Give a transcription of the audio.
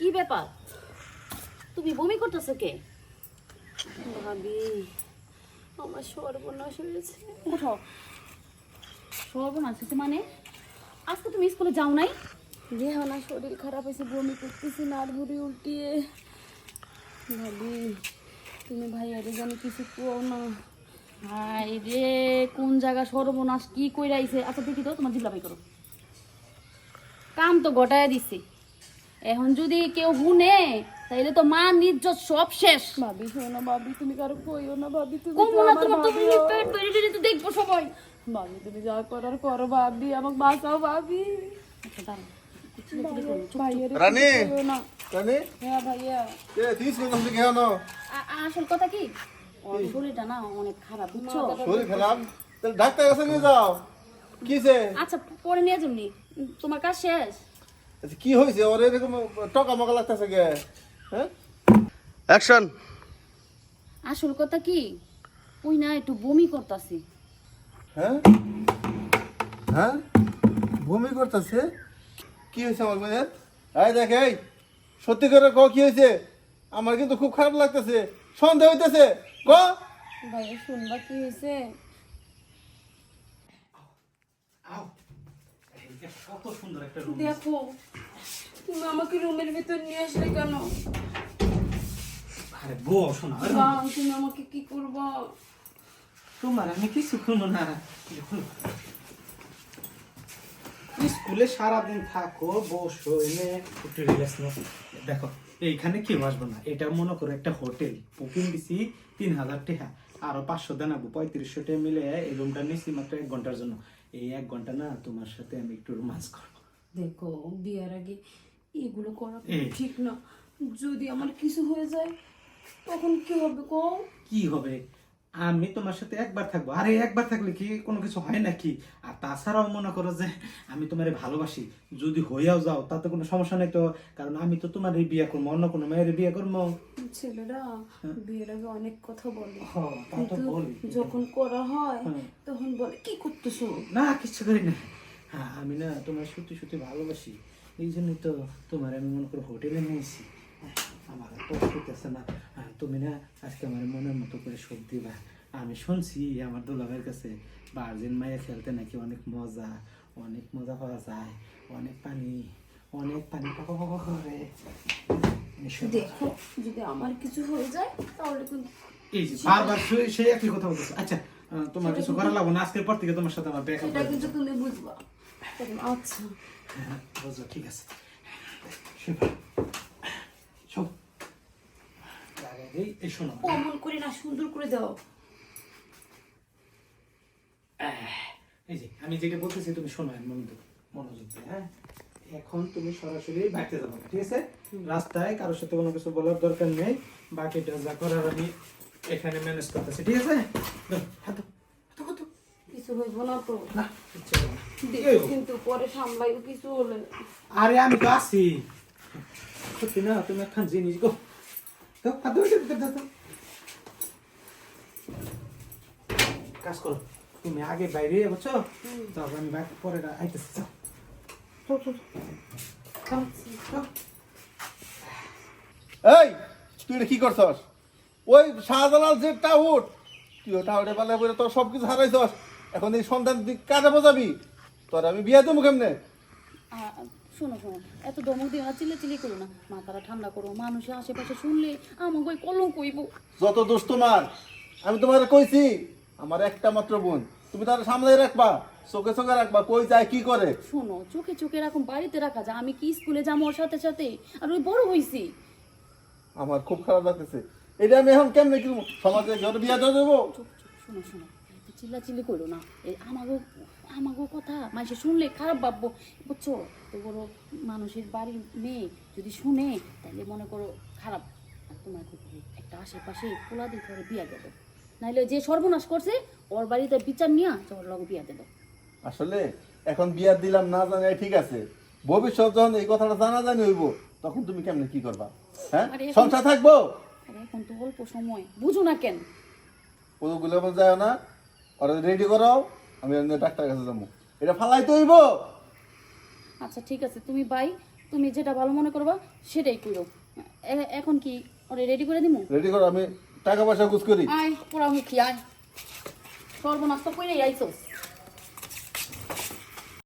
কি ব্যাপার? তুমি বমি করতেছো কে? ভাবি আমার সর্বনাশ হয়েছে। উঠো। সর্বনাশ হয়েছে মানে? আজকে তুমি স্কুলে যাও নাই? রেহানা শরীর খারাপ হয়েছে, বমি করতেছি, নাড়বুড়ি উল্টিয়ে। ভাবি তুমি ভাইয়ারে জানি কিছু কো না। হাই রে, কোন জায়গা সর্বনাশ কি কইরা আইছে। আচ্ছা দেখি তো, তোমার জিবলা বাই করো। কাম তো গটায় দিছি, এখন যদি কেউ শুনে তাইলে তো মা নির্জত সব শেষ। ভাবি শোনো, ভাবি তুমি কারো কইও না। ভাবি তুমি কোন তো না আমার তোমার তো ভাবি পেট বেড়ে বেড়ে তো দেখবো সবাই। ভাবি তুমি যা করার করো, ভাবি আমাকে বাঁচাও ভাবি। আচ্ছা দাঁড়াও, চিল্লাচিল্লি করো না, চুপ চুপ। ভাইয়ারে রানী কিছু কইও না। রানী হ্যাঁ ভাইয়া। এ তুই স্কুল থেকে কেন আসল কথা কি, ওর শরীরটা না অনেক খারাপ বুঝছো। শরীর খারাপ? তাহলে ডাক্তার কাছে নিয়ে যাও। কিছে? আচ্ছা পরে নিয়ে যাবনি, তোমার কাজ শেষ। আচ্ছা কি হয়েছে ওর এরকম টকা মকা লাগতেছে কে? হ্যাঁ অ্যাকশন। আসল কথা কি, ওই না একটু বমি করতাছি। হ্যাঁ হ্যাঁ বমি করতেছে? কি হয়েছে আমার মেয়ের? এই দেখ, এই সত্যি করে ক কি হয়েছে? আমার কিন্তু খুব খারাপ লাগতেছে, সন্দেহ হইতেছে। ক। ভাইয়া শুনবা কি হয়েছে? কত সুন্দর একটা রুম। দেখো তুমি আমাকে রুমের ভিতর নিয়ে আসলে কেন? আরে বউ শোনা, মা, তুমি আমাকে কি করবা? তোমার আমি কিছু করবো না। স্কুলে সারাদিন থাকো, বসো, এনে একটু রিল্যাক্স নাও। দেখো এইখানে কেউ আসবো না, এটা মনে করো একটা হোটেল। বুকিং দিছি 3000 টাকা, আরো 500 দেনাবো, 3500 টাকা মিলে এই রুমটা নিছি মাত্র 1 ঘন্টার জন্য। এই 1 ঘন্টা না তোমার সাথে আমি একটু রোমান্স করবো। দেখো বিয়ার আগে এগুলো করা এই। ঠিক না। যদি আমার কিছু হয়ে যায় তখন কি হবে কও? কি হবে? আমি তোমার সাথে একবার থাকবো, আরে একবার থাকলে কি কোনো কিছু হয় নাকি? আর তাছাড়াও মনে করো যে আমি তোমারে ভালোবাসি, যদি হইয়াও যাও তাতে কোনো সমস্যা নেই তো। কারণ আমি তো তোমার বিয়ে করবো, অন্য কোনো মেয়ের বিয়ে করবো। ছেলেরা বিয়ের আগে অনেক কথা বলে, তা তো কিন্তু বলি। যখন করা হয় হ্যাঁ। তখন বলে কি করতেছো? না কিছু করি না। হ্যাঁ আমি না তোমার সত্যি সত্যি ভালোবাসি, এই জন্যই তো তোমার আমি মনে করো হোটেলে নিয়েছি। আমার তো হইতেছে না। তুমি না আজকে আমার মনের মতো করে সব দিবা। আমি শুনছি আমার দুলাভাইয়ের কাছে ভার্জিন মায়ে খেলতে নাকি অনেক মজা, অনেক মজা পাওয়া যায়, অনেক পানি, অনেক পানি পাওয়া করে। দেখো যদি আমার কিছু হয়ে যায় তাহলে কিন্তু এই যে বারবার সেই একই কথা বলতেছে। আচ্ছা তোমার কিছু করা লাগবে না, আজকের পর থেকে তোমার সাথে আমার ব্যাকআপ। সেটা কিন্তু তুমি বুঝবা। আচ্ছা হ্যাঁ বুঝলো, ঠিক আছে। শুভ শুভ এই শোনো, অমন করে না, সুন্দর করে দাও। এই যে আমি যেটা বলতেছি তুমি শোনো মনোযোগ দিয়ে। হ্যাঁ এখন তুমি সরাসরি বাইরে যাবো, ঠিক আছে? রাস্তায় কারোর সাথে কোনো কিছু বলার দরকার নেই, বাকিটা যা করার আমি এখানে ম্যানেজ করতেছি, ঠিক আছে? দাও, হাত দাও, হাত দাও, হাত দাও। কিছু হইব না তো? না কিচ্ছু হবে না। দেখো কিন্তু পরে সামলাইও কিছু হলে। আরে আমি তো আছি, সত্যি না? তুমি একখান জিনিস গো, দাও, হাত দাও, দাও, দাও, দাও। কাজ করো, তুমি আগে বাইরে বুঝছো, তারপর আমি পরে আইতেছি। যাও চল চল চল চল। এই তুই এটা কি করছস? ওই শাহজালাল যে টাউট, তুই ওটা ওটা পালে বলে তোর সব কিছু হারাইছস। এখন এই সন্তান তুই কাজে বোঝাবি? তোর আমি বিয়ে দেবো কেমনে? শোনো শোনো, এত দমক দিও না, চিল্লাচিল্লি করো না, মাথাটা ঠান্ডা করো। মানুষের আশেপাশে শুনলে আমাকে ওই কলঙ্ক কইব। যত দোষ তোমার। আমি তোমার কইছি আমার একটা মাত্র বোন, তুমি তার সামলাই রাখবা, চোখে চোখে রাখবা, কই যায় কি করে। শোনো, চোখে চোখে এরকম বাড়িতে রাখা যায়? আমি কি স্কুলে যাবো ওর সাথে সাথে? আর ওই বড় হইছি। আমার খুব খারাপ লাগতেছে। এটা আমি এখন কেমনে কি সমাজে ঘরে বিয়ে দিয়ে দেবো? চুপ চুপ, শোনো শোনো, চিল্লাচিল্লি করো না। এই আমাগো আমাগো কথা মানুষে শুনলে খারাপ ভাববো, বুঝছো? তো বড় মানুষের বাড়ির মেয়ে যদি শুনে তাহলে মনে করো খারাপ। আর তোমার একটা আশেপাশে খোলা দিয়ে ঘরে বিয়া দেবো, নাইলে যে সর্বনাশ করছে ওর বাড়িতে বিচার নিয়ে ওর লগে বিয়া দেবো। আসলে এখন বিয়া দিলাম না জানি ঠিক আছে, ভবিষ্যৎ যখন এই কথাটা জানা জানি হইব তখন তুমি কেমনে কি করবা? হ্যাঁ আরে এখন- সংসার থাকবো? আর এখন তো অল্প সময়, বুঝো না কেন? ওগুলো যায় না, ওরা রেডি করাও, আমি ডাক্তার কাছে যাবো। এটা ফালাইতে হইব। আচ্ছা ঠিক আছে, তুমি বাই, তুমি যেটা ভালো মনে করবা সেটাই করো। এখন কি ওরে রেডি করে দিমু? রেডি করো, আমি টাকা পয়সা গুছ করি। আয় পোড়ামুখী আয়, সর্বনাশ তো কইরেই আইছস।